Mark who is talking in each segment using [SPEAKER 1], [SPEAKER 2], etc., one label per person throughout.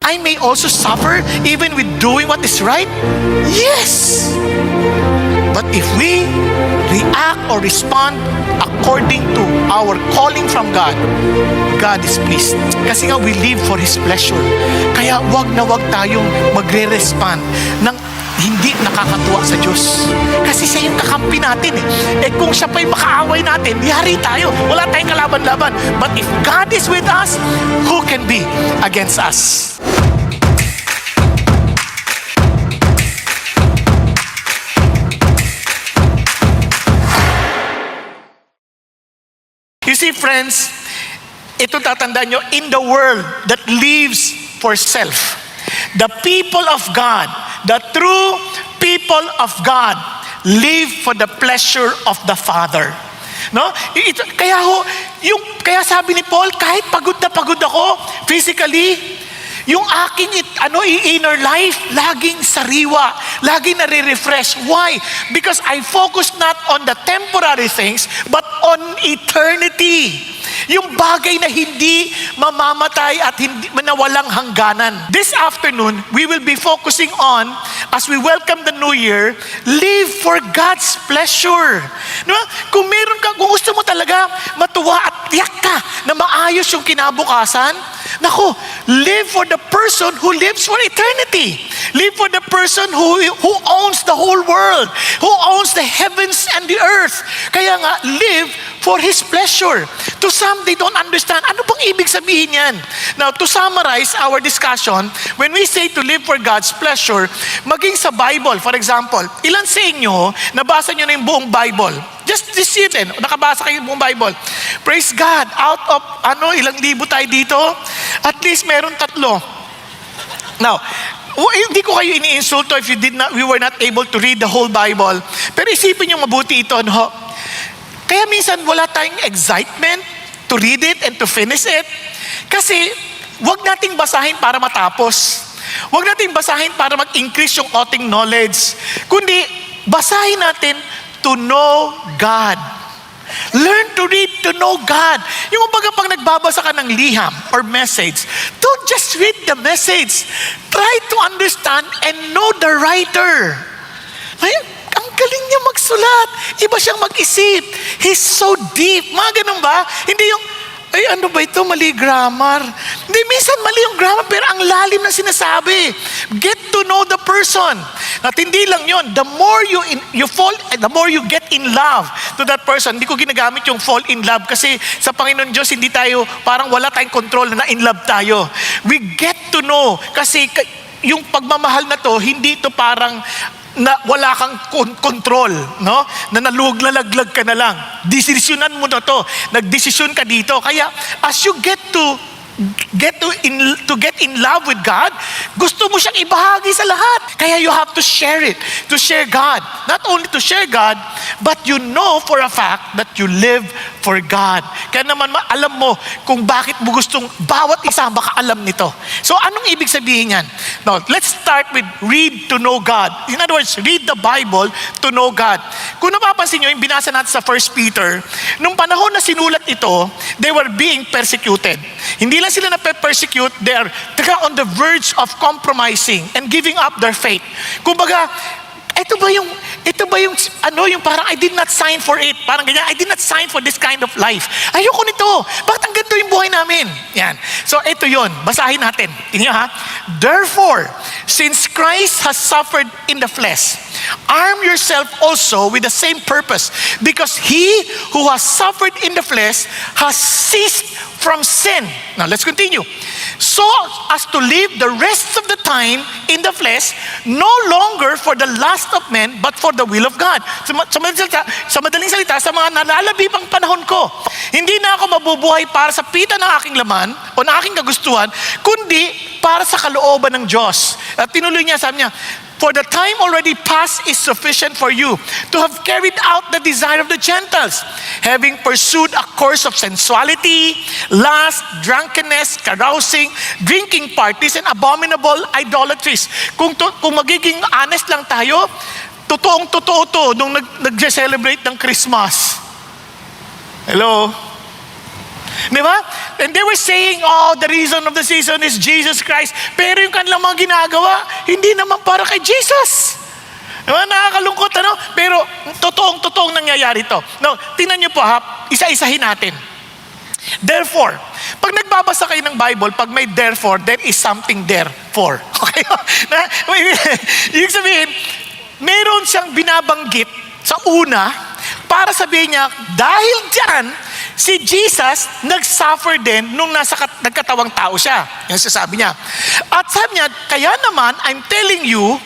[SPEAKER 1] I may also suffer even with doing what is right? Yes! But if we react or respond according to our calling from God, God is pleased. Kasi nga we live for His pleasure. Kaya wag na wag tayong magre-respond ng hindi nakakatuwa sa Diyos. Kasi siya yung kakampi natin eh. Eh kung siya pa'y makaaway natin, yari tayo. Wala tayong kalaban-laban. But if God is with us, who can be against us? You see, friends, ito tatandaan nyo, in the world that lives for self, the people of God, the true people of God, live for the pleasure of the Father. No? Kaya sabi ni Paul, kahit pagod na pagod ako physically, yung aking inner life, laging sariwa, laging nare-refresh. Why? Because I focus not on the temporary things, but on eternity. Yung bagay na hindi mamamatay at hindi walang hangganan. This afternoon, we will be focusing on, as we welcome the new year, live for God's pleasure. No? Kung gusto mo talaga matuwa at tiyak ka na maayos yung kinabukasan, nako, live for the person who lives for eternity. Live for the person who owns the whole world, who owns the heavens and the earth. Kaya nga, live for His pleasure. To some, they don't understand. Ano bang ibig sabihin yan? Now, to summarize our discussion, when we say to live for God's pleasure, maging sa Bible, for example, ilan sa inyo, nabasa nyo na yung buong Bible? Just listen, nakabasa kayo yung buong Bible. Praise God, out of ilang libo tayo dito, at least meron 3. Now, hindi ko kayo ini-insulto if we were not able to read the whole Bible. Pero isipin nyo mabuti ito, no? Kaya minsan wala tayong excitement to read it and to finish it. Kasi wag nating basahin para matapos. Wag nating basahin para mag-increase yung ating knowledge. Kundi basahin natin to know God. Learn to read to know God. Yung umaga pag nagbabasa ka ng liham or message, don't just read the message. Try to understand and know the writer. Ang galing niya magsulat. Iba siyang mag-isip. He's so deep. Mga ganun ba? Hindi yung, ano ba ito? Mali grammar. Hindi, minsan mali yung grammar, pero ang lalim ng sinasabi. Get to know the person. At hindi lang yun. The more the more you get in love to that person. Hindi ko ginagamit yung fall in love kasi sa Panginoon Diyos, hindi tayo, parang wala tayong control na in love tayo. We get to know. Kasi yung pagmamahal na to, hindi to parang na wala kang control, no? Na nalaglag ka na lang. Desisyonan mo na to. Nagdesisyon ka dito. Kaya as you get in love with God, gusto mo siyang ibahagi sa lahat. Kaya you have to share it, to share God. Not only to share God, but you know for a fact that you live for God. Kaya naman alam mo kung bakit mo gustong bawat isa makaalam nito. So anong ibig sabihin yan? Now, let's start with read to know God. In other words, read the Bible to know God. Kung napapansin nyo, yung binasa natin sa 1 Peter, nung panahon na sinulat ito, they were being persecuted. Hindi lang sila na-persecute, they are on the verge of compromising and giving up their faith. Kumbaga, ito ba yung yung parang I did not sign for it. Parang ganyan, I did not sign for this kind of life. Ayoko nito. Bakit ang ganito yung buhay namin? Yan. So ito yon. Basahin natin. Tingnan ha. Therefore, since Christ has suffered in the flesh, arm yourself also with the same purpose, because he who has suffered in the flesh has ceased from sin. Now let's continue. So as to live the rest of the time in the flesh, no longer for the lust of men, but for the will of God. Sa madaling salita, sa mga nalalabibang panahon ko, hindi na ako mabubuhay para sa pita ng aking laman o ng aking kagustuhan, kundi para sa kalooban ng Diyos. At tinuloy niya, sabi niya, for the time already past is sufficient for you to have carried out the desire of the Gentiles, having pursued a course of sensuality, lust, drunkenness, carousing, drinking parties, and abominable idolatries. Kung magiging honest lang tayo, totoong-totoo to nung nag-celebrate ng Christmas. Hello? Di ba? And they were saying, oh, the reason of the season is Jesus Christ. Pero yung kanilang mga ginagawa, hindi naman para kay Jesus. Diba? Nakakalungkot, ano? Pero totoong nangyayari ito. Now, tingnan niyo po ha, isa-isahin natin. Therefore, pag nagbabasa kayo ng Bible, pag may therefore, there is something there for. Okay? Ibig sabihin, meron siyang binabanggit sa una para sabihin niya, dahil dyan, si Jesus nag-suffer din nung nagkatawang tao siya. Yan sasabi niya. At sabi niya, kaya naman, I'm telling you,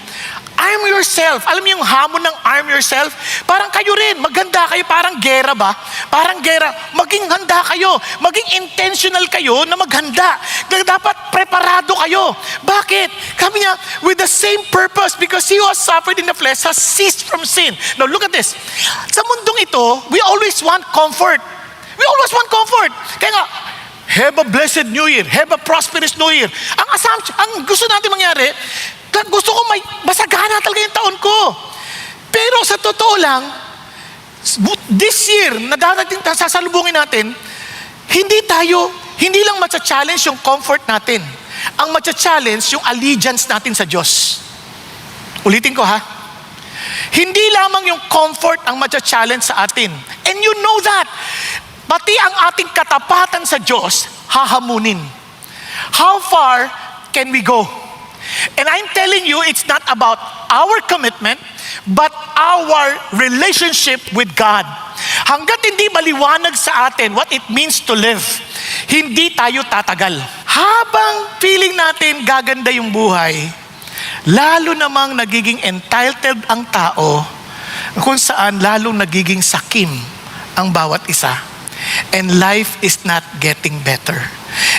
[SPEAKER 1] arm yourself. Alam niyo yung hamon ng arm yourself? Parang kayo rin, maghanda kayo, parang gera ba? Parang gera, maging handa kayo, maging intentional kayo na maghanda. Dapat preparado kayo. Bakit? Kami niya, with the same purpose, because he who has suffered in the flesh has ceased from sin. Now look at this. Sa mundong ito, we always want comfort. We always want comfort. Kaya nga, have a blessed New Year. Have a prosperous New Year. Ang assumption, ang gusto natin mangyari, gusto ko masagana talaga yung taon ko. Pero sa totoo lang, this year, na darating sasalubungin natin, hindi lang matcha-challenge yung comfort natin. Ang matcha-challenge yung allegiance natin sa Diyos. Ulitin ko ha. Hindi lamang yung comfort ang matcha-challenge sa atin. And you know that. Pati ang ating katapatan sa Diyos, hahamunin. How far can we go? And I'm telling you, it's not about our commitment, but our relationship with God. Hanggat hindi maliwanag sa atin what it means to live, hindi tayo tatagal. Habang feeling natin gaganda yung buhay, lalo namang nagiging entitled ang tao, kung saan lalong nagiging sakim ang bawat isa. And life is not getting better.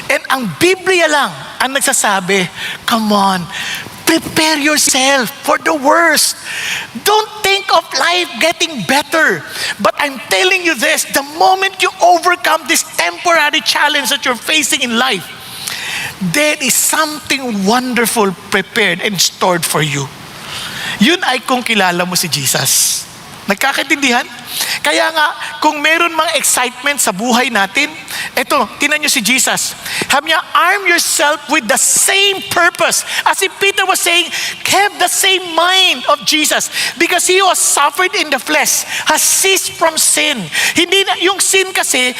[SPEAKER 1] And ang Biblia lang ang nagsasabi, come on, prepare yourself for the worst. Don't think of life getting better. But I'm telling you this, the moment you overcome this temporary challenge that you're facing in life, there is something wonderful prepared and stored for you. Yun ay kung kilala mo si Jesus. Nagkakaintindihan? Kaya nga, kung meron mga excitement sa buhay natin, eto, tinan nyo si Jesus. Sabi niya, arm yourself with the same purpose. As if Peter was saying, have the same mind of Jesus. Because he was suffered in the flesh, has ceased from sin. Hindi na, yung sin kasi,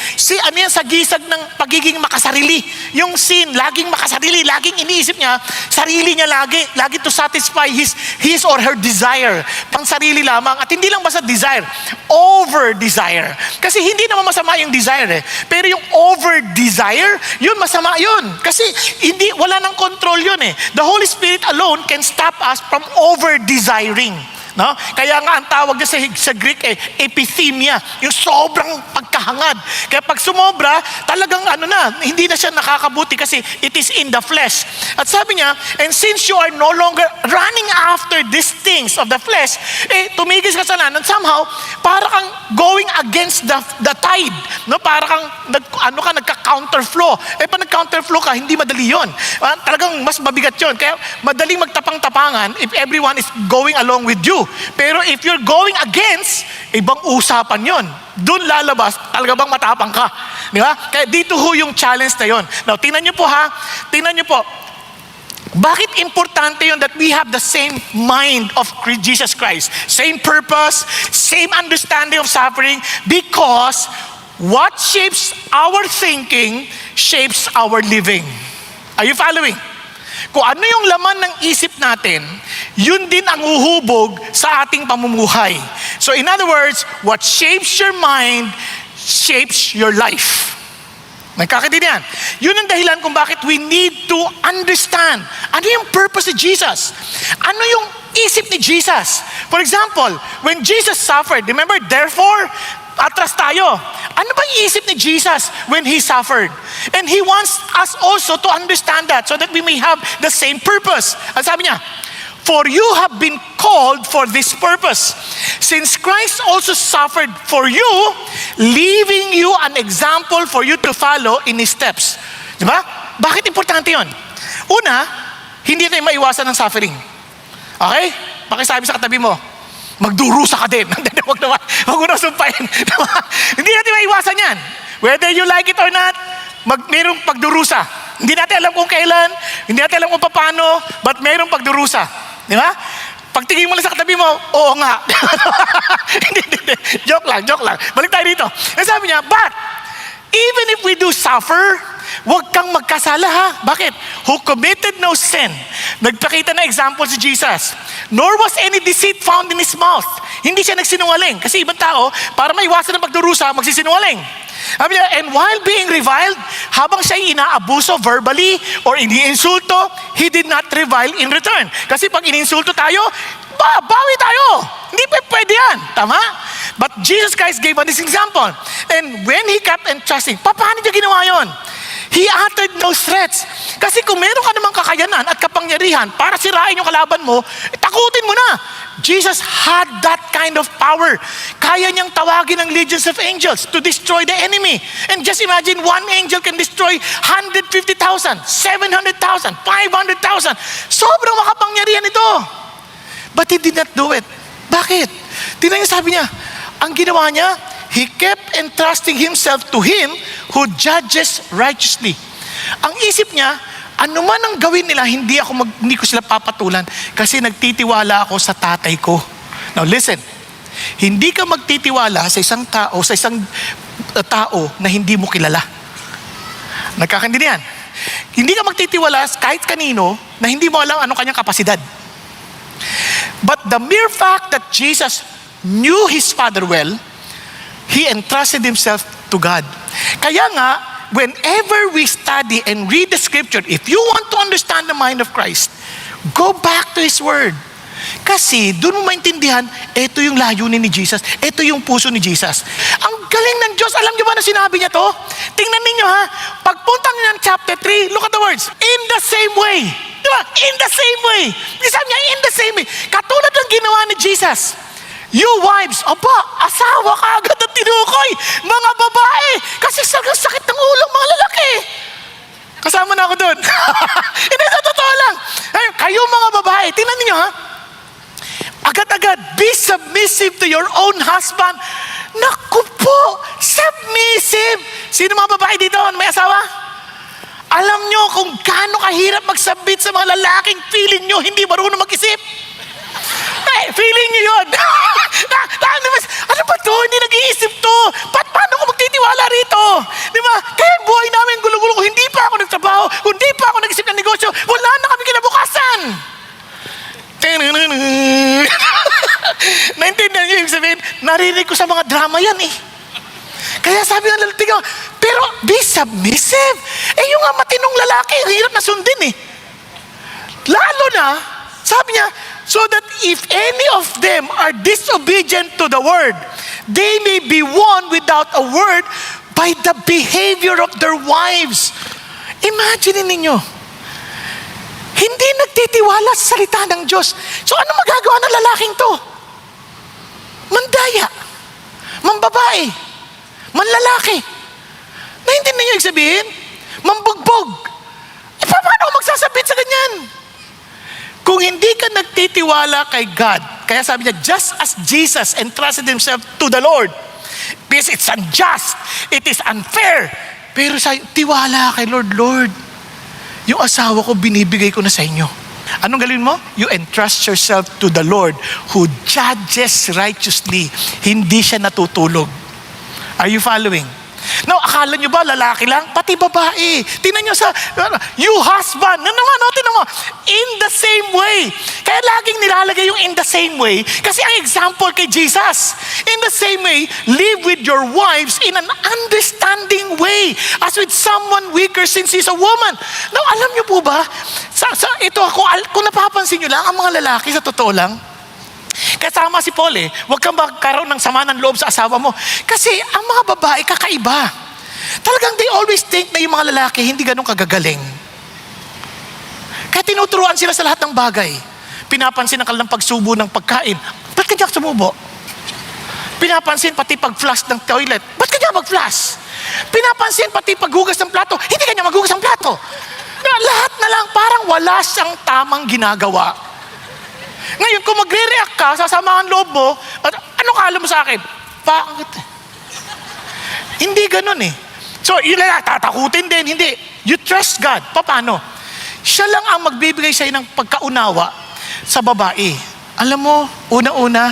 [SPEAKER 1] ano yan, sa gisag ng pagiging makasarili. Yung sin, laging makasarili, laging iniisip niya, sarili niya lagi to satisfy his or her desire. Pang sarili lamang, at hindi lang basta desire, over-desire. Kasi hindi naman masama yung desire eh. Pero yung over-desire, yun masama yun. Kasi wala nang control yun eh. The Holy Spirit alone can stop us from over-desiring. No? Kaya nga ang tawag niya sa Greek epithemia, yung sobrang pagkahangad. Kaya pag sumobra, talagang hindi na siya nakakabuti kasi it is in the flesh. At sabi niya, and since you are no longer running after these things of the flesh, tumigil ka sa lanan, somehow, para kang going against the tide. No? Para kang nagka-counterflow. Pag nag-counterflow ka, hindi madali yun. Talagang mas mabigat yun. Kaya madaling magtapang-tapangan if everyone is going along with you. Pero if you're going against, ibang usapan yon. Doon lalabas, talaga bang matapang ka? Di ba? Kaya dito ho yung challenge na yon. Now, tingnan nyo po ha. Tingnan nyo po. Bakit importante yun that we have the same mind of Jesus Christ? Same purpose, same understanding of suffering, because what shapes our thinking shapes our living. Are you following? Kung ano yung laman ng isip natin, yun din ang uhubog sa ating pamumuhay. So in other words, what shapes your mind shapes your life. Nagkakaintindihan? Yun ang dahilan kung bakit we need to understand ano yung purpose ni Jesus. Ano yung isip ni Jesus? For example, when Jesus suffered, remember, therefore, atras tayo. Ano ba yung isip ni Jesus when He suffered? And He wants us also to understand that so that we may have the same purpose. Ang sabi niya, for you have been called for this purpose. Since Christ also suffered for you, leaving you an example for you to follow in His steps. Diba? Bakit importante yun? Una, hindi tayo maiwasan ng suffering. Okay? Pakisabi sa katabi mo, magdurusa ka din. Huwag mo na sumpahin. Hindi natin maiwasan yan. Whether you like it or not, mayroong pagdurusa. Hindi natin alam kung kailan, hindi natin alam kung paano, but mayroong pagdurusa. Di ba? Pagtingin mo lang sa katabi mo, oo nga. Hindi. Joke lang. Balik tayo dito. Ang sabi niya, but, even if we do suffer, huwag kang magkasala ha. Bakit? Who committed no sin. Nagpakita na example si Jesus. Nor was any deceit found in his mouth. Hindi siya nagsinungaling. Kasi ibang tao, para maiwasan ng pagdurusa, magsisinungaling. Sabi niya, and while being reviled, habang siya inaabuso verbally or iniinsulto, he did not revile in return. Kasi pag ininsulto tayo, bawi tayo. Hindi pa pwede yan. Tama? But Jesus Christ gave us this example. And when he kept entrusting, paano niya ginawa yun? He uttered no threats. Kasi kung meron ka namang kakayanan at kapangyarihan para sirain yung kalaban mo, takutin mo na. Jesus had that kind of power. Kaya niyang tawagin ng legions of angels to destroy the enemy. And just imagine, one angel can destroy 150,000, 700,000, 500,000. Sobrang makapangyarihan ito. But he did not do it. Bakit? Tingnan niyo, sabi niya, ang ginawa niya, he kept entrusting himself to him who judges righteously. Ang isip niya, ano man ang gawin nila, hindi ko sila papatulan kasi nagtitiwala ako sa tatay ko. Now listen, hindi ka magtitiwala sa isang tao na hindi mo kilala. Nagkakandiyan. Hindi ka magtitiwala kahit kanino na hindi mo alam anong kanyang kapasidad. But the mere fact that Jesus knew his Father well, he entrusted himself to God. Kaya nga, whenever we study and read the scripture, if you want to understand the mind of Christ, go back to His Word. Kasi doon mo maintindihan, ito yung layunin ni Jesus, ito yung puso ni Jesus. Ang galing ng Diyos, alam niyo ba na sinabi niya to? Tingnan ninyo ha, pagpunta niyo ng chapter 3, look at the words, in the same way. Diba? In the same way. Sabi niya, in the same way. Katulad ng ginawa ni Jesus. You wives, asawa ka agad at tinukoy. Mga babae, kasi sakit ng ulo mga lalaki. Kasama na ako doon. Hindi, sa totoo lang. Kayo mga babae, tingnan niyo ha. Agad-agad, be submissive to your own husband. Naku po, submissive. Sino mga babae dito? May asawa? Alam nyo kung gaano kahirap mag-submit sa mga lalaking feeling nyo hindi marunong mag-isip. Feeling nyo yun. Ano ba to? Hindi nag-iisip to. Paano ko magtitiwala rito? Di ba? Kaya buhay namin gulo-gulo. Kung hindi pa ako nagtrabaho, kung hindi pa ako nag-isip ng negosyo, wala na kami kinabukasan. Naintindihan nyo yung sabihin, narinig ko sa mga drama yan eh. Kaya sabi ng lalaki ko, pero be submissive. Yung nga matinong lalaki, ang hirap na sundin eh. Lalo na, sabi niya, so that if any of them are disobedient to the word, they may be won without a word by the behavior of their wives. Imagine ninyo, hindi nagtitiwala sa salita ng Diyos. So ano magagawa ng lalaking to? Mandaya, mambabae, manlalaki. Naintindihan niyo yung sabihin? Mambugbog. Paano ako magsasabit sa ganyan? Kung hindi ka nagtitiwala kay God, kaya sabi niya, just as Jesus entrusted himself to the Lord, because it's unjust, it is unfair, pero tiwala kay Lord, Lord, yung asawa ko binibigay ko na sa inyo. Anong gawin mo? You entrust yourself to the Lord who judges righteously. Hindi siya natutulog. Are you following? Now, akala nyo ba lalaki lang? Pati babae. Tingnan nyo sa, you husband. Tingnan mo. In the same way. Kaya laging nilalagay yung in the same way. Kasi ang example kay Jesus. In the same way, live with your wives in an understanding way. As with someone weaker since he's a woman. Now, alam nyo po ba? Kung napapansin nyo lang, ang mga lalaki, sa totoo lang, kasama si Paul huwag kang magkaroon ng sama ng loob sa asawa mo. Kasi ang mga babae kakaiba. Talagang they always think na yung mga lalaki hindi ganun kagagaling. Kaya tinuturuan sila sa lahat ng bagay. Pinapansin ang kanilang pagsubo ng pagkain. Ba't kanya sumubo? Pinapansin pati pag-flush ng toilet. Ba't kanya mag-flush? Pinapansin pati paghugas ng plato. Hindi kanya maghugas ng plato. Lahat na lang parang wala siyang tamang ginagawa. Ngayon, kung magre-react ka, sasamahan loob mo, at anong kala mo sa akin? Bakit? Hindi ganun eh. So, yun lang, tatakutin din. Hindi. You trust God. Paano? Siya lang ang magbibigay sa'yo ng pagkaunawa sa babae. Alam mo, una-una,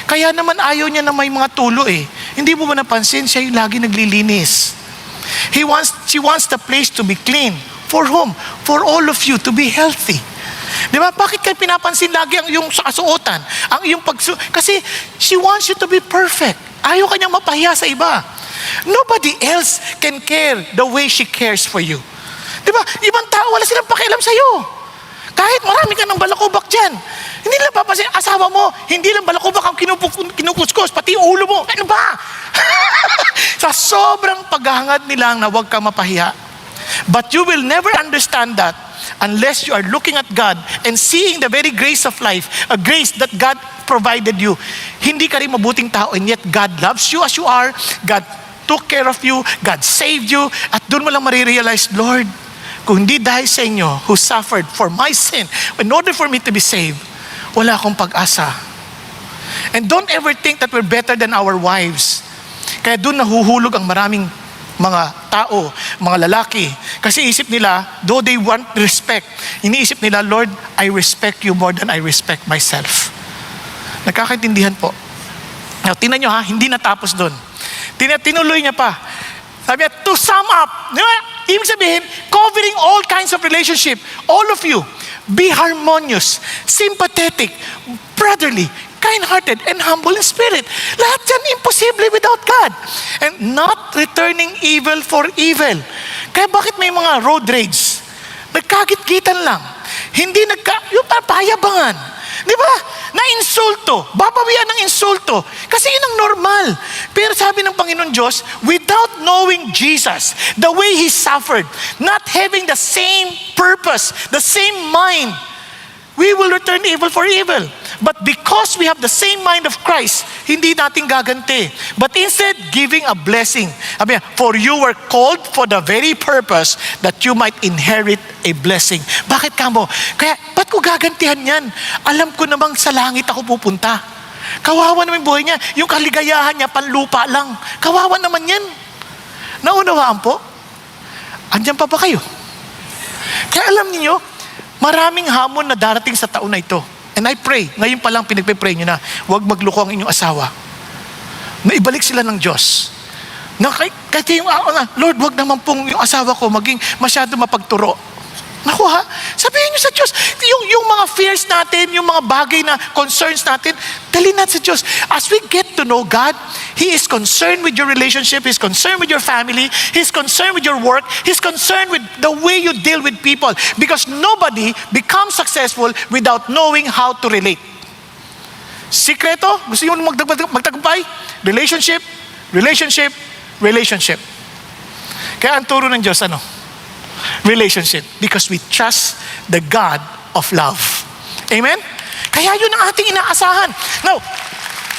[SPEAKER 1] kaya naman ayaw niya na may mga tulo eh. Hindi mo ba napansin, siya yung lagi naglilinis. She wants the place to be clean. For whom? For all of you to be healthy. Di ba? Bakit kayo pinapansin lagi ang iyong kasuotan? Kasi she wants you to be perfect. Ayaw kanyang mapahiya sa iba. Nobody else can care the way she cares for you. Di ba? Ibang tao, wala silang pakialam sa'yo. Kahit marami ka ng balakubak dyan. Hindi lang papasin, asawa mo, hindi lang balakubak ang kinukuskos, pati ulo mo. Ano ba? Sa sobrang paghahangad nila na huwag ka mapahiya. But you will never understand that unless you are looking at God and seeing the very grace of life, a grace that God provided you. Hindi ka rin mabuting tao, and yet God loves you as you are. God took care of you. God saved you. At doon mo lang marirealize, Lord, kung hindi dahil sa inyo who suffered for my sin in order for me to be saved, wala akong pag-asa. And don't ever think that we're better than our wives. Kaya doon nahuhulog ang maraming mga tao, mga lalaki. Kasi isip nila, though they want respect, iniisip nila, Lord, I respect you more than I respect myself. Nagkakaintindihan po. Now, tingnan nyo ha, hindi natapos doon. Tinuloy niya pa. Sabi niya, to sum up, di ba? Ibig sabihin, covering all kinds of relationship, all of you, be harmonious, sympathetic, brotherly, kind-hearted, and humble in spirit. Lahat yan imposible without God. And not returning evil for evil. Kaya bakit may mga road rage? Nagkagit-gitan lang. Hindi yung papayabangan. Di ba? Na-insulto. Babawian ng insulto. Kasi yun ang normal. Pero sabi ng Panginoon Diyos, without knowing Jesus, the way He suffered, not having the same purpose, the same mind, we will return evil for evil. But because we have the same mind of Christ, hindi natin gaganti. But instead, giving a blessing. Sabi niya, for you were called for the very purpose that you might inherit a blessing. Bakit ka mo? Kaya, ba't ko gagantihan yan? Alam ko namang sa langit ako pupunta. Kawawa naman buhay niya. Yung kaligayahan niya, panlupa lang. Kawawa naman yan. Naunawaan po? Andyan pa ba kayo? Kaya alam niyo, maraming hamon na darating sa taon na ito. And I pray, ngayon pa lang pinagpe-pray nyo na, huwag magloko ang inyong asawa. Na ibalik sila ng Diyos. Na kahit yung, Lord, huwag naman pong yung asawa ko maging masyado mapagturo. Naku ha, sabihin nyo sa Diyos, yung mga fears natin, yung mga bagay na concerns natin, dalhin natin sa Diyos. As we get to know God, He is concerned with your relationship, He's concerned with your family, He's concerned with your work, He's concerned with the way you deal with people. Because nobody becomes successful without knowing how to relate. Sikreto, gusto nyo magtagumpay? Relationship, relationship, relationship. Kaya ang turo ng Diyos, relationship, because we trust the God of love. Amen? Kaya yun ang ating inaasahan. Now,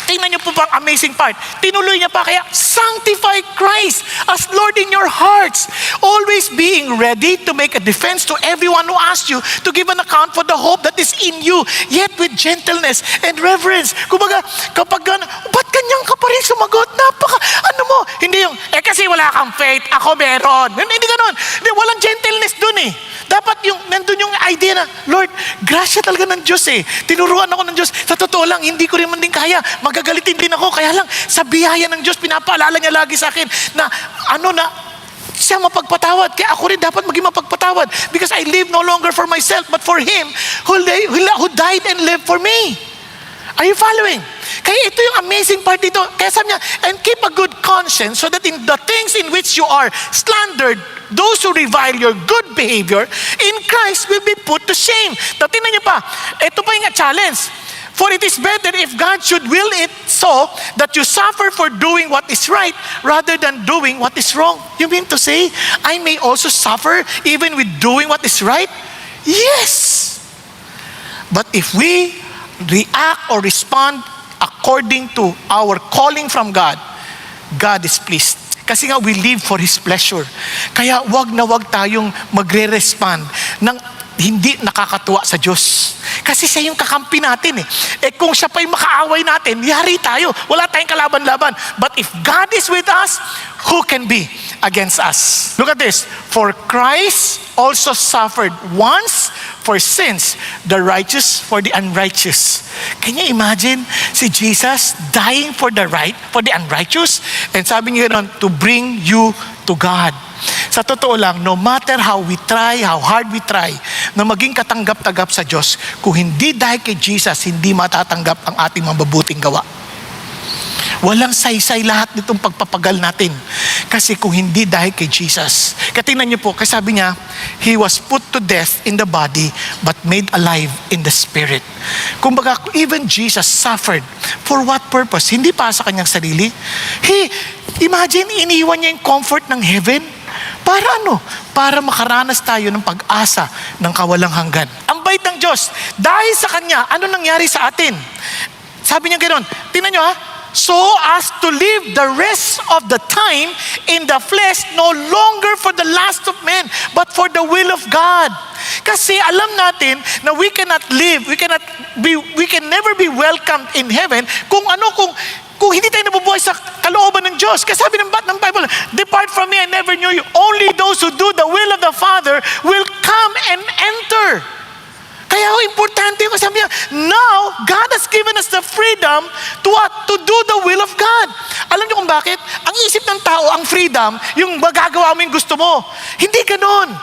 [SPEAKER 1] tingnan niyo po ba ang amazing part? Tinuloy niya pa, kaya sanctify Christ as Lord in your hearts, always being ready to make a defense to everyone who asks you to give an account for the hope that is in you, yet with gentleness and reverence. Kumbaga, kapag ba't kanyang ka pa rin sumagot? Hindi yung, kasi wala kang faith, ako meron. Hindi ganun. Hindi, walang gentleness dun eh. Dapat nandun yung idea na, Lord, grasya talaga ng Diyos eh. Tinuruan ako ng Diyos. Sa totoo lang, hindi ko rin man din kaya. Magagalitin din ako. Kaya lang, sa biyaya ng Diyos, pinapaalala niya lagi sa akin na, siya mapagpatawad. Kaya ako rin dapat maging mapagpatawad. Because I live no longer for myself, but for Him who died and lived for me. Are you following? Kaya ito yung amazing part dito. Kaya sabi niya, and keep a good conscience so that in the things in which you are slandered, those who revile your good behavior in Christ will be put to shame. Tingnan niyo pa, ito pa yung challenge. For it is better if God should will it so that you suffer for doing what is right rather than doing what is wrong. You mean to say, I may also suffer even with doing what is right? Yes. But if we react or respond according to our calling from God, God is pleased. Kasi nga we live for His pleasure. Kaya wag na wag tayong magre-respond ng hindi nakakatuwa sa Diyos. Kasi siya yung kakampi natin eh. Eh kung siya pa yung makaaway natin, yari tayo. Wala tayong kalaban-laban. But if God is with us, who can be against us? Look at this. For Christ also suffered once for sins, the righteous for the unrighteous. Can you imagine si Jesus dying for the unrighteous? And sabi niya ron, to bring you to God. Sa totoo lang, no matter how we try, how hard we try, na maging katanggap-tanggap sa Diyos, kung hindi dahil kay Jesus, hindi matatanggap ang ating mabubuting gawa. Walang saysay lahat nitong pagpapagal natin. Kasi kung hindi dahil kay Jesus. Katingnan niyo po, kasi sabi niya, He was put to death in the body, but made alive in the spirit. Kumbaga, even Jesus suffered. For what purpose? Hindi para sa kanyang sarili. Imagine, iniwan niya yung comfort ng heaven. Para ano? Para makaranas tayo ng pag-asa ng kawalang hanggan. Ang bait ng Diyos, dahil sa Kanya, ano nangyari sa atin? Sabi niya ganoon, tingnan niyo ha, so as to live the rest of the time in the flesh, no longer for the lust of men, but for the will of God. Kasi alam natin na we cannot live, we can never be welcomed in heaven kung hindi tayo nabubuhay sa kalooban ng Diyos. Kasi sabi ng Bible, depart from me, I never knew you. Only those who do the will of the Father will come and enter. Kaya importante yung sabi niya, now, God has given us the freedom to what? To do the will of God. Alam niyo kung bakit? Ang isip ng tao, ang freedom, yung magagawa mo yung gusto mo. Hindi ganon.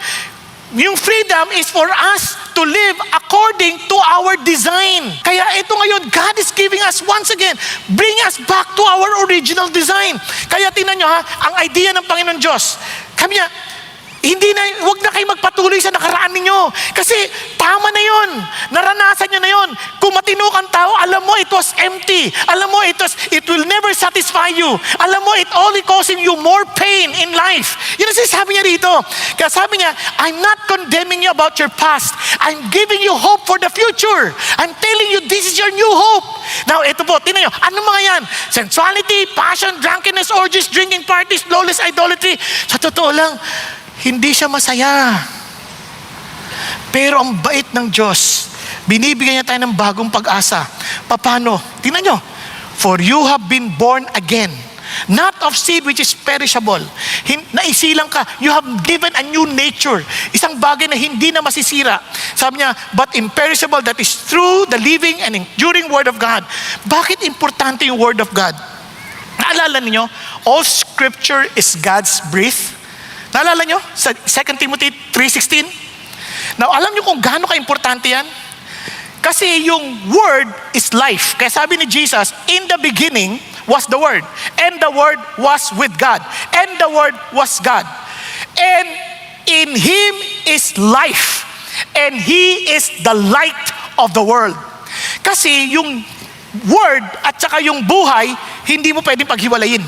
[SPEAKER 1] Yung freedom is for us to live according to our design. Kaya ito ngayon, God is giving us once again, bring us back to our original design. Kaya tingnan nyo ha, ang idea ng Panginoon Diyos, kami niya, huwag na kayo magpatuloy sa nakaraan ninyo. Kasi tama na yun. Naranasan nyo na yun. Kung matino kang tao, alam mo it was empty. Alam mo it will never satisfy you. Alam mo it only causing you more pain in life. Yun ang sinasabi niya rito. Kaya sabi niya, I'm not condemning you about your past. I'm giving you hope for the future. I'm telling you this is your new hope. Now, ito po, tingnan nyo, ano mga yan? Sensuality, passion, drunkenness, orgies, drinking parties, lawless idolatry. Sa totoo lang, hindi siya masaya. Pero ang bait ng Diyos, binibigyan niya tayo ng bagong pag-asa. Paano? Tingnan nyo. For you have been born again, not of seed which is perishable. Naisilang ka, you have given a new nature. Isang bagay na hindi na masisira. Sabi niya, but imperishable, that is through the living and enduring Word of God. Bakit importante yung Word of God? Naalala niyo, all Scripture is God's breath. Naalala nyo? Sa 2 Timothy 3:16? Now, alam nyo kung gaano ka-importante yan? Kasi yung Word is life. Kaya sabi ni Jesus, in the beginning was the Word. And the Word was with God. And the Word was God. And in Him is life. And He is the light of the world. Kasi yung Word at saka yung buhay, hindi mo pwedeng paghiwalayin.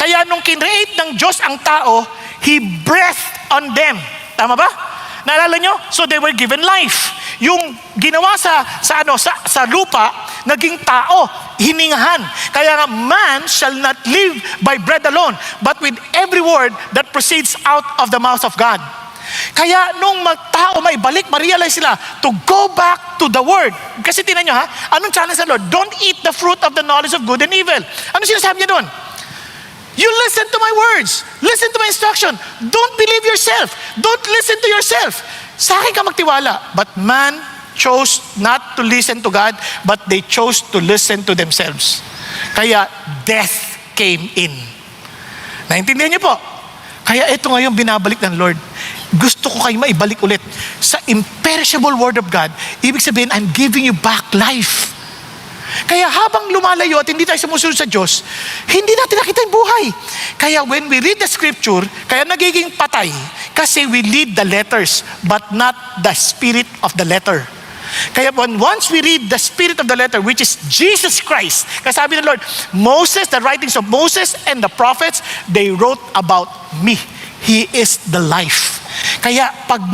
[SPEAKER 1] Kaya nung kinreate ng Diyos ang tao, He breathed on them. Tama ba? Naalala nyo? So they were given life. Yung ginawa sa lupa, naging tao, hiningahan. Kaya nga, man shall not live by bread alone, but with every word that proceeds out of the mouth of God. Kaya nung tao maibalik, ma-realize sila to go back to the Word. Kasi tinan nyo ha, anong challenge sa Lord? Don't eat the fruit of the knowledge of good and evil. Ano sinasabi niya doon? You listen to my words. Listen to my instruction. Don't believe yourself. Don't listen to yourself. Sa akin ka magtiwala. But man chose not to listen to God, but they chose to listen to themselves. Kaya death came in. Naintindihan niyo po? Kaya ito ngayon binabalik ng Lord. Gusto ko kayo maibalik ulit sa imperishable Word of God. Ibig sabihin, I'm giving you back life. Kaya habang lumalayo at hindi tayo sumusunod sa Diyos, hindi natin nakita yung buhay. Kaya when we read the Scripture, kaya nagiging patay, kasi we read the letters, but not the spirit of the letter. Kaya once we read the spirit of the letter, which is Jesus Christ, kasi sabi ng Lord, Moses, the writings of Moses and the prophets, they wrote about me. He is the life. Kaya pag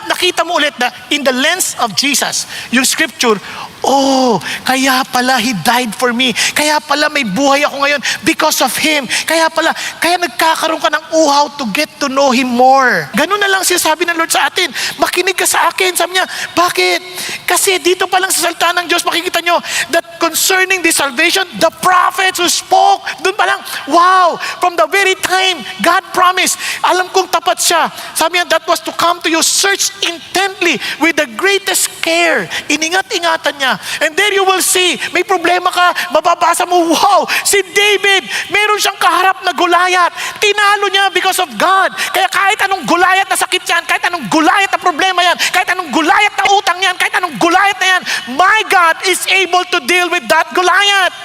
[SPEAKER 1] nakita mo ulit na in the lens of Jesus, yung Scripture, Oh, kaya pala He died for me. Kaya pala may buhay ako ngayon because of Him. Kaya nagkakaroon ka ng uhaw to get to know Him more. Ganun na lang sinasabi ng Lord sa atin. Makinig ka sa akin. Sabi niya, bakit? Kasi dito pa lang sa salita ng Diyos, makikita nyo that concerning this salvation, the prophets who spoke, dun pa lang, wow, from the very time God promised, alam kong tapat siya. Sabi niya, that was to come to you, search intently with the greatest care. Iningat-ingatan niya. And there you will see, may problema ka, mababasa mo, wow, si David, meron siyang kaharap na Goliath. Tinalo niya because of God. Kaya kahit anong Goliath na sakit yan, kahit anong Goliath na problema yan, kahit anong Goliath na utang yan, kahit anong Goliath na yan, my God is able to deal with that Goliath.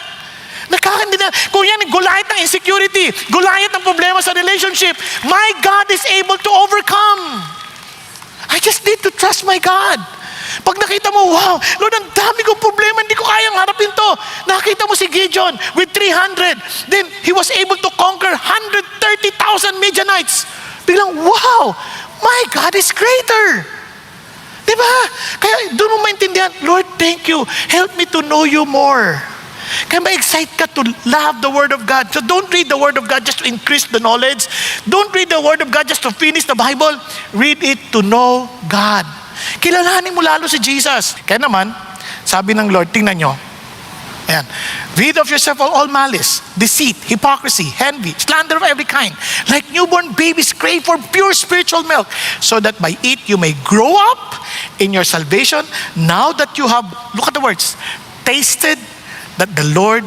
[SPEAKER 1] Nakakandi na, kung yan, Goliath ng insecurity, Goliath ng problema sa relationship, my God is able to overcome. I just need to trust my God. Pag nakita mo, wow, Lord, ang dami kong problema, hindi ko kayang harapin to. Nakita mo si Gideon with 300. Then, he was able to conquer 130,000 Midianites. Biglang, wow, my God is greater. Diba? Kaya doon mo maintindihan, Lord, thank you. Help me to know you more. Kaya ma-excite ka to love the Word of God. So don't read the Word of God just to increase the knowledge. Don't read the Word of God just to finish the Bible. Read it to know God. Kilalanin mo lalo si Jesus. Kaya naman, sabi ng Lord, tingnan nyo. Ayan. Rid of yourself of all malice, deceit, hypocrisy, envy, slander of every kind. Like newborn babies crave for pure spiritual milk, so that by it you may grow up in your salvation, now that you have, look at the words, tasted that the Lord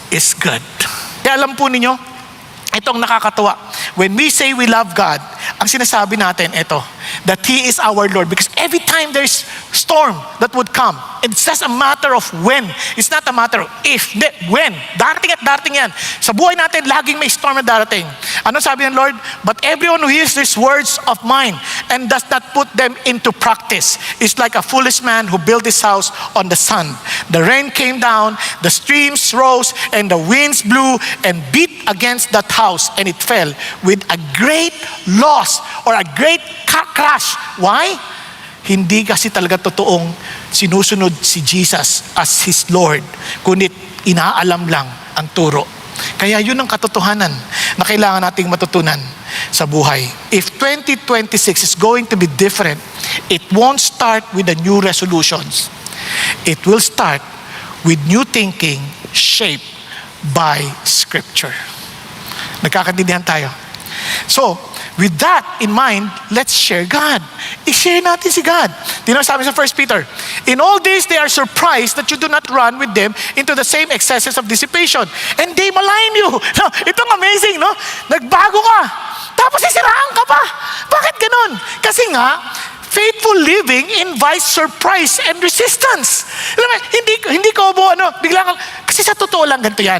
[SPEAKER 1] is good. Kaya alam po ninyo, itong nakakatuwa. When we say we love God, ang sinasabi natin, ito, that He is our Lord. Because every time there's storm that would come, it's just a matter of when. It's not a matter of if, when. Darating at darating yan. Sa buhay natin, laging may storm na darating. Ano sabi ng Lord? But everyone who hears these words of mine and does not put them into practice is like a foolish man who built his house on the sand. The rain came down, the streams rose, and the winds blew and beat against that house, and it fell with a great loss or a great crash. Why? Hindi kasi talaga totoong sinusunod si Jesus as His Lord, kundi inaalam lang ang turo. Kaya yun ang katotohanan na kailangan nating matutunan sa buhay. If 2026 is going to be different, it won't start with the new resolutions. It will start with new thinking shaped by Scripture. Nagkakaintindihan tayo? So, with that in mind, let's share God. I-share natin si God. Tingnan sabi sa 1 Peter, in all this they are surprised that you do not run with them into the same excesses of dissipation, and they malign you. No, itong amazing, no? Nagbago ka, tapos sisiraan ka pa. Bakit ganun? Kasi nga, faithful living invites surprise and resistance. Alam mo, hindi ko biglang, kasi sa totoo lang ganito yan.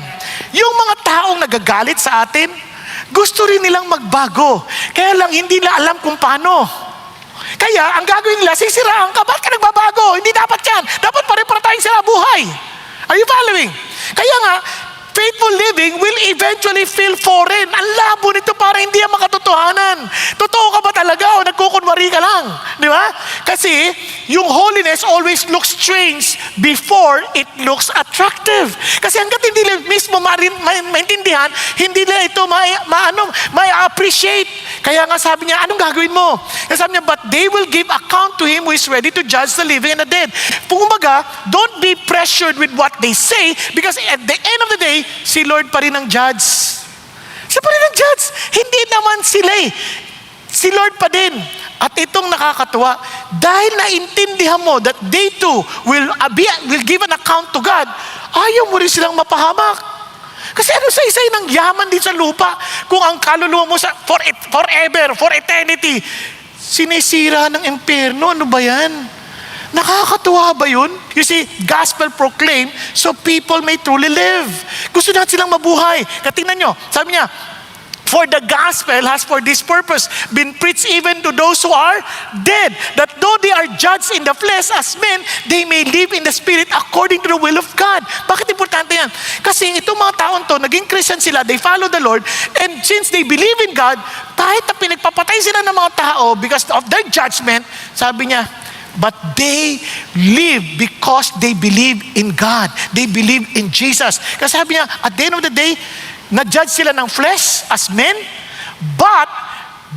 [SPEAKER 1] Yung mga taong nagagalit sa atin, gusto rin nilang magbago. Kaya lang hindi nila alam kung paano. Kaya ang gagawin nila, sisiraan ka, ba't ka nagbabago? Hindi dapat yan. Dapat pare-para tayong sira buhay. Are you following? Kaya nga, faithful living will eventually feel foreign. Ang labo nito para hindi yan makatotohanan. Totoo ka ba talaga o nagkukunwari ka lang? Di ba? Kasi yung holiness always looks strange before it looks attractive. Kasi hanggat hindi nila mismo maintindihan, hindi nila ito ma-appreciate. Kaya nga sabi niya, anong gagawin mo? Kaya sabi niya, but they will give account to Him who is ready to judge the living and the dead. Kumbaga, don't be pressured with what they say, because at the end of the day, si Lord pa rin ang judge. Siya pa rin ang judge. Hindi naman sila eh. Si Lord pa din. At itong nakakatuwa, dahil naintindihan mo that they too will give an account to God, ayaw mo rin silang mapahamak. Kasi ano sa isa ng yaman din sa lupa kung ang kaluluwa mo forever, for eternity, sinisira ng impyerno. Ano ba yan? Nakakatuwa ba yun? You see, gospel proclaim so people may truly live. Gusto natin silang mabuhay. Katingnan nyo, sabi niya, for the gospel has for this purpose been preached even to those who are dead, that though they are judged in the flesh as men, they may live in the spirit according to the will of God. Bakit importante yan? Kasi itong mga taon to, naging Christian sila, they follow the Lord, and since they believe in God, kahit na pinagpapatay sila ng mga tao because of their judgment, sabi niya, but they live because they believe in God. They believe in Jesus. Kasi sabi niya, at the end of the day, na-judge sila ng flesh as men, but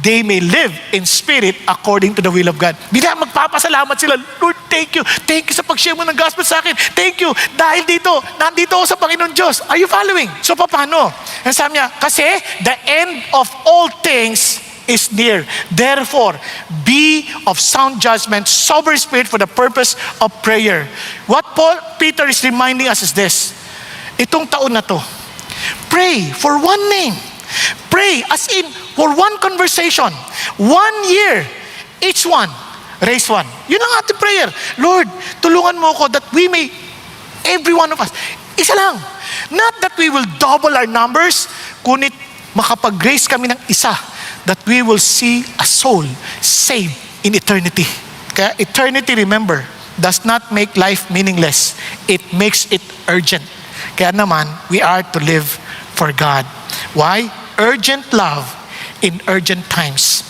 [SPEAKER 1] they may live in spirit according to the will of God. Bila magpapasalamat sila, Lord, thank you. Thank you sa pag-share mo ng gospel sa akin. Thank you. Dahil dito, nandito ako sa Panginoon Diyos. Are you following? So, paano? And sabi niya, kasi the end of all things is near. Therefore, be of sound judgment, sober spirit for the purpose of prayer. What Peter is reminding us is this. Itong taon na to, pray for one name. Pray as in for one conversation, 1 year, each one, raise one. Yun ang ating prayer. Lord, tulungan mo ako that we may, every one of us, isa lang. Not that we will double our numbers, kunit makapag-grace kami ng isa, that we will see a soul saved in eternity. Kaya eternity, remember, does not make life meaningless. It makes it urgent. Kaya naman, we are to live for God. Why? Urgent love in urgent times.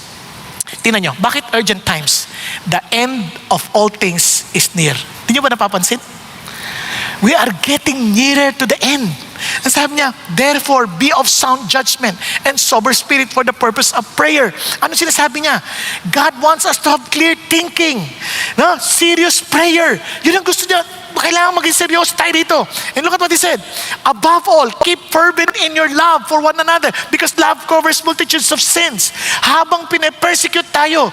[SPEAKER 1] Tingnan nyo, bakit urgent times? The end of all things is near. Hindi nyo ba napapansin? We are getting nearer to the end. Ang sabi niya, therefore, be of sound judgment and sober spirit for the purpose of prayer. Ano sinasabi niya? God wants us to have clear thinking. No? Serious prayer. Yun ang gusto niya. Kailangan maging seryoso tayo dito. And look at what he said. Above all, keep fervent in your love for one another because love covers multitudes of sins. Habang pinapersecute tayo,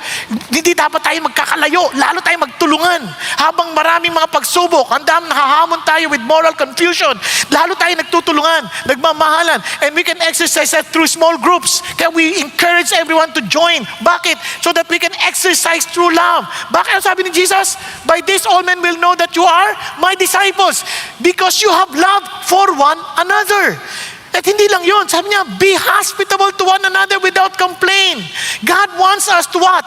[SPEAKER 1] hindi dapat tayo magkakalayo. Lalo tayo magtulungan. Habang maraming mga pagsubok, handang nahahamon tayo with moral confusion. Lalo tayo nagtutulungan, nagmamahalan. And we can exercise that through small groups. Kaya we encourage everyone to join. Bakit? So that we can exercise through love. Bakit ang sabi ni Jesus? By this all men will know that you are my disciples because you have love for one another. At hindi lang yun. Sabi niya, be hospitable to one another without complaint. God wants us to what?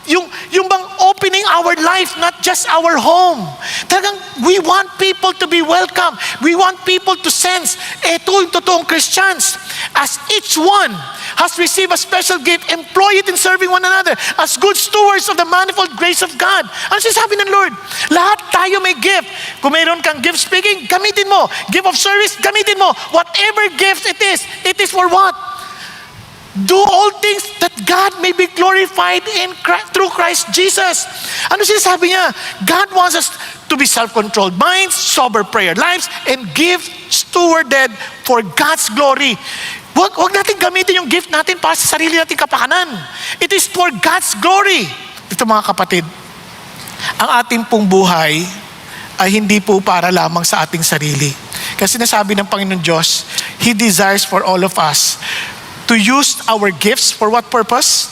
[SPEAKER 1] Yung bang opening our life, not just our home. Talagang we want people to be welcome. We want people to sense, eto yung totoong Christians. As each one has received a special gift, employ it in serving one another as good stewards of the manifold grace of God. Ano sinasabi ng Lord? Lahat tayo may gift. Kung mayroon kang gift speaking, gamitin mo. Gift of service, gamitin mo. Whatever gift it is for what? Do all things that God may be glorified through Christ Jesus. Ano sinasabi niya? God wants us to be self-controlled minds, sober prayer lives, and give stewarded for God's glory. Huwag natin gamitin yung gift natin para sa sarili nating kapakanan. It is for God's glory. Ito mga kapatid, ang ating pong buhay ay hindi po para lamang sa ating sarili. Kasi nasabi ng Panginoon Diyos, He desires for all of us to use our gifts for what purpose?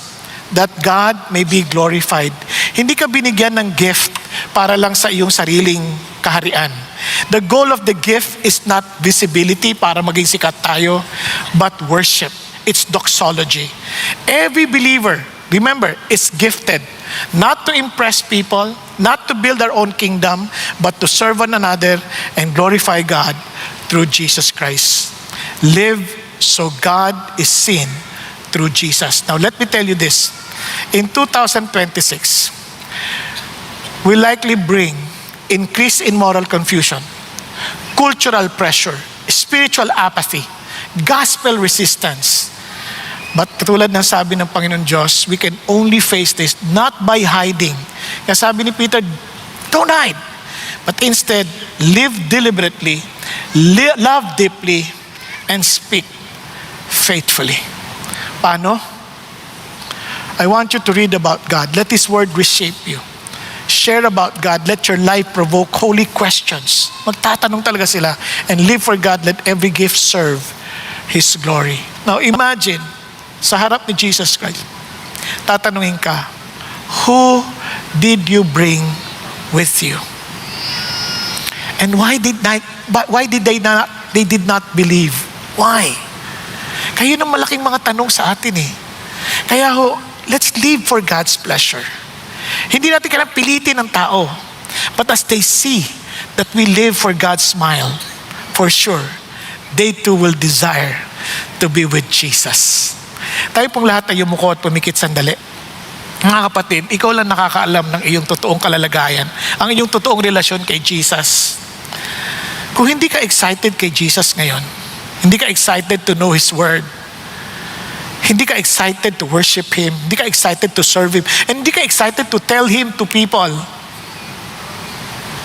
[SPEAKER 1] That God may be glorified. Hindi ka binigyan ng gift para lang sa iyong sariling kaharian. The goal of the gift is not visibility para maging sikat tayo, but worship. It's doxology. Every believer, remember, is gifted not to impress people, not to build our own kingdom, but to serve one another and glorify God through Jesus Christ. Live so God is seen through Jesus. Now let me tell you this. In 2026, we likely bring increase in moral confusion, cultural pressure, spiritual apathy, gospel resistance. But katulad ng sabi ng Panginoon Diyos, we can only face this not by hiding. Kaya sabi ni Peter, don't hide. But instead, live deliberately, love deeply, and speak faithfully. Paano? I want you to read about God. Let His Word reshape you. Share about God. Let your life provoke holy questions. Magtatanong talaga sila. And live for God. Let every gift serve His glory. Now imagine, sa harap ni Jesus Christ, tatanungin ka, who did you bring with you? And why did they did not believe? Why? Kayo ng malaking mga tanong sa atin eh. Kaya let's live for God's pleasure. Hindi natin kailangang pilitin ng tao. But as they see that we live for God's smile, for sure, they too will desire to be with Jesus. Tayo pong lahat ay yumuko at pumikit sandali. Mga kapatid, ikaw lang nakakaalam ng iyong totoong kalalagayan, ang iyong totoong relasyon kay Jesus. Kung hindi ka excited kay Jesus ngayon, hindi ka excited to know His Word, hindi ka excited to worship Him, hindi ka excited to serve Him, and hindi ka excited to tell Him to people,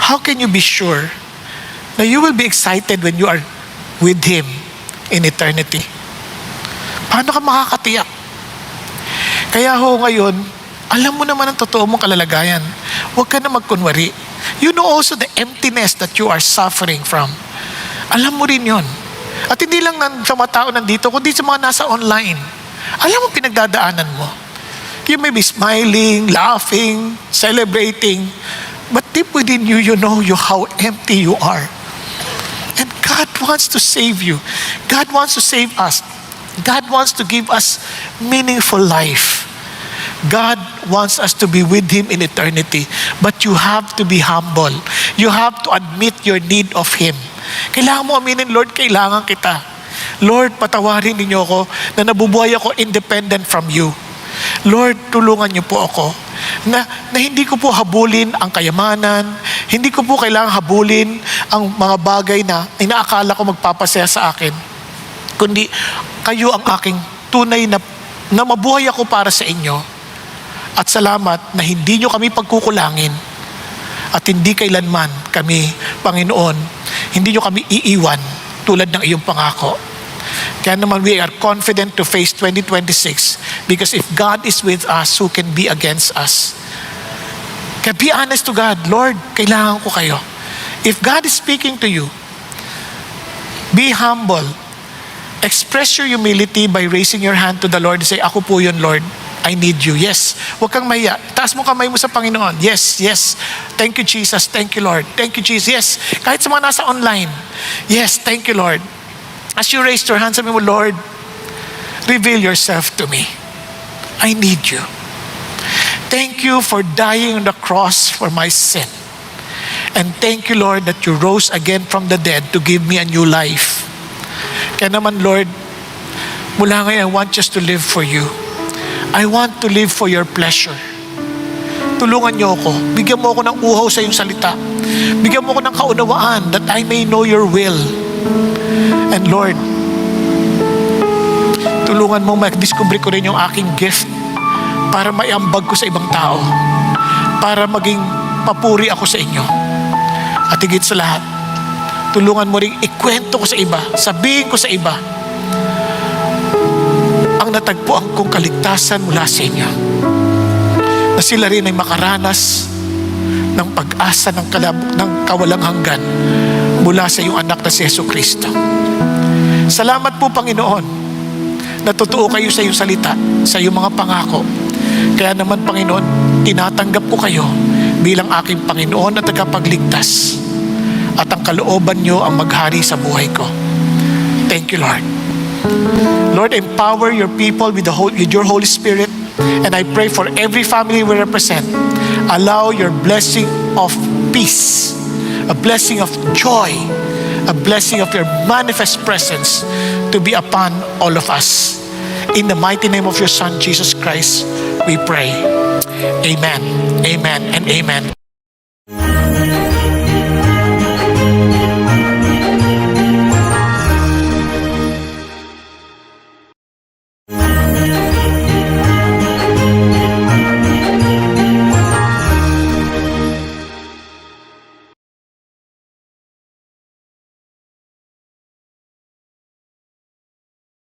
[SPEAKER 1] how can you be sure na you will be excited when you are with Him in eternity? Paano ka makakatiyak? Kaya ho ngayon, alam mo naman ang totoo mong kalalagayan. Huwag ka na magkunwari. You know also the emptiness that you are suffering from. Alam mo rin yon. At hindi lang sa mga tao nandito, kundi sa mga nasa online. Alam mo pinagdadaanan mo. You may be smiling, laughing, celebrating, but deep within you, you know how empty you are. And God wants to save you. God wants to save us. God wants to give us meaningful life. God wants us to be with Him in eternity. But you have to be humble. You have to admit your need of Him. Kailangan mo aminin, Lord, kailangan kita. Lord, patawarin ninyo ako na nabubuhay ako independent from you. Lord, tulungan niyo po ako na hindi ko po habulin ang kayamanan, hindi ko po kailangan habulin ang mga bagay na inaakala ko magpapasaya sa akin, kundi kayo ang aking tunay na mabuhay ako para sa inyo. At salamat na hindi nyo kami pagkukulangin at hindi kailanman kami, Panginoon, hindi nyo kami iiwan tulad ng iyong pangako. Kaya naman we are confident to face 2026 because if God is with us, who can be against us? Kaya be honest to God, Lord, kailangan ko kayo. If God is speaking to you, be humble. Express your humility by raising your hand to the Lord and say, ako po yun, Lord. I need you. Yes. Huwag kang mahiya. Taas mo kamay mo sa Panginoon. Yes, yes. Thank you, Jesus. Thank you, Lord. Thank you, Jesus. Yes. Kahit sa mga nasa online. Yes, thank you, Lord. As you raise your hands, sabi mo, Lord, reveal yourself to me. I need you. Thank you for dying on the cross for my sin. And thank you, Lord, that you rose again from the dead to give me a new life. Kaya naman, Lord, mula ngayon, I want just to live for you. I want to live for your pleasure. Tulungan niyo ako. Bigyan mo ako ng uhaw sa iyong salita. Bigyan mo ako ng kaunawaan that I may know your will. And Lord, tulungan mo mag-discover ko rin yung aking gift para maiambag ko sa ibang tao. Para maging papuri ako sa inyo. At higit sa lahat, tulungan mo rin ikwento ko sa iba, sabihin ko sa iba, ang natagpuan kong kaligtasan mula sa inyo. Na sila rin ay makaranas ng pag-asa ng kawalang hanggan mula sa iyong anak na si Jesucristo. Salamat po, Panginoon, na totoo kayo sa iyong salita, sa iyong mga pangako. Kaya naman, Panginoon, tinatanggap ko kayo bilang aking Panginoon at tagapagligtas. At ang kalooban niyo ang maghari sa buhay ko. Thank you, Lord. Lord, empower your people with your Holy Spirit. And I pray for every family we represent. Allow your blessing of peace, a blessing of joy, a blessing of your manifest presence to be upon all of us. In the mighty name of your Son, Jesus Christ, we pray. Amen, amen, and amen.